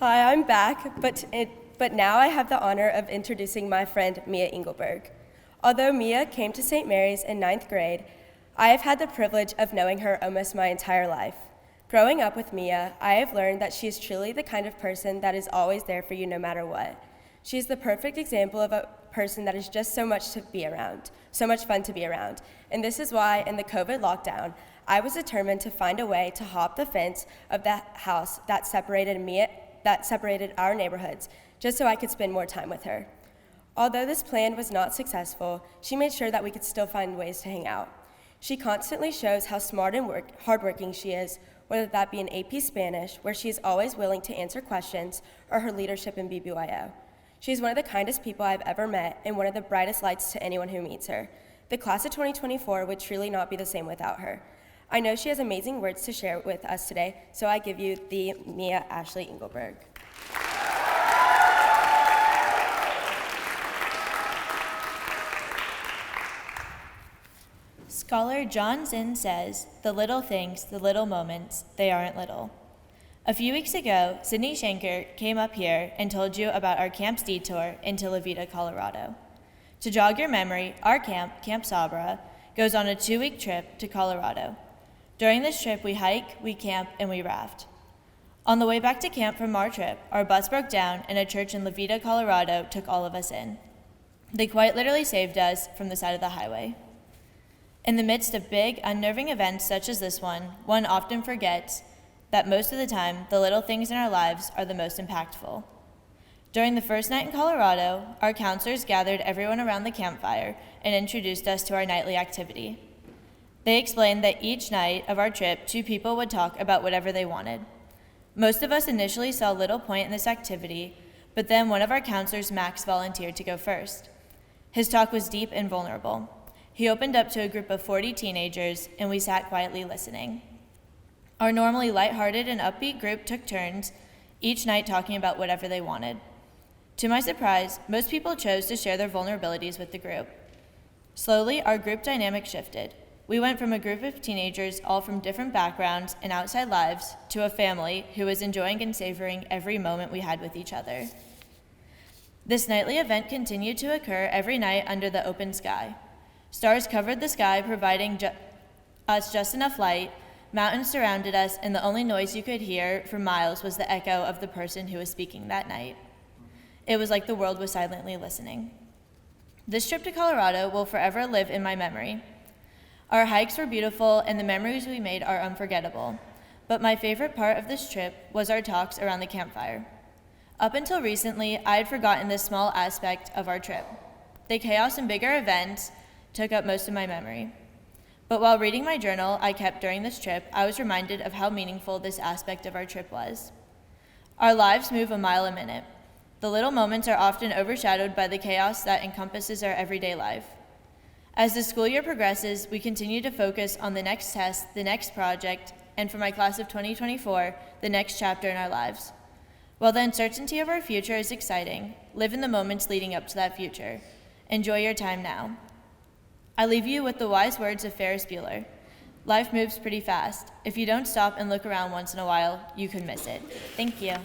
Hi, I'm back, but now I have the honor of introducing my friend Mia Engelberg. Although Mia came to St. Mary's in 9th grade, I have had the privilege of knowing her almost my entire life. Growing up with Mia, I have learned that she is truly the kind of person that is always there for you no matter what. She is the perfect example of a person that is just so much to be around, so much fun to be around. And this is why, in the COVID lockdown, I was determined to find a way to hop the fence of that house that separated our neighborhoods, just so I could spend more time with her. Although this plan was not successful, she made sure that we could still find ways to hang out. She constantly shows how smart and hardworking she is, whether that be in AP Spanish, where she is always willing to answer questions, or her leadership in BBYO. She is one of the kindest people I've ever met and one of the brightest lights to anyone who meets her. The class of 2024 would truly not be the same without her. I know she has amazing words to share with us today, so I give you the Mia Ashley Engelberg. Scholar John Zinn says, "The little things, the little moments, they aren't little." A few weeks ago, Sydney Shanker came up here and told you about our camp's detour into La Veta, Colorado. To jog your memory, our camp, Camp Sabra, goes on a 2-week trip to Colorado. During this trip, we hike, we camp, and we raft. On the way back to camp from our trip, our bus broke down and a church in La Veta, Colorado took all of us in. They quite literally saved us from the side of the highway. In the midst of big, unnerving events such as this one often forgets that most of the time, the little things in our lives are the most impactful. During the first night in Colorado, our counselors gathered everyone around the campfire and introduced us to our nightly activity. They explained that each night of our trip, 2 people would talk about whatever they wanted. Most of us initially saw little point in this activity, but then one of our counselors, Max, volunteered to go first. His talk was deep and vulnerable. He opened up to a group of 40 teenagers, and we sat quietly listening. Our normally lighthearted and upbeat group took turns, each night talking about whatever they wanted. To my surprise, most people chose to share their vulnerabilities with the group. Slowly, our group dynamic shifted. We went from a group of teenagers, all from different backgrounds and outside lives, to a family who was enjoying and savoring every moment we had with each other. This nightly event continued to occur every night under the open sky. Stars covered the sky, providing us just enough light. Mountains surrounded us, and the only noise you could hear for miles was the echo of the person who was speaking that night. It was like the world was silently listening. This trip to Colorado will forever live in my memory. Our hikes were beautiful, and the memories we made are unforgettable. But my favorite part of this trip was our talks around the campfire. Up until recently, I had forgotten this small aspect of our trip. The chaos and bigger events took up most of my memory. But while reading my journal I kept during this trip, I was reminded of how meaningful this aspect of our trip was. Our lives move a mile a minute. The little moments are often overshadowed by the chaos that encompasses our everyday life. As the school year progresses, we continue to focus on the next test, the next project, and for my class of 2024, the next chapter in our lives. While the uncertainty of our future is exciting, live in the moments leading up to that future. Enjoy your time now. I leave you with the wise words of Ferris Bueller. Life moves pretty fast. If you don't stop and look around once in a while, you could miss it. Thank you.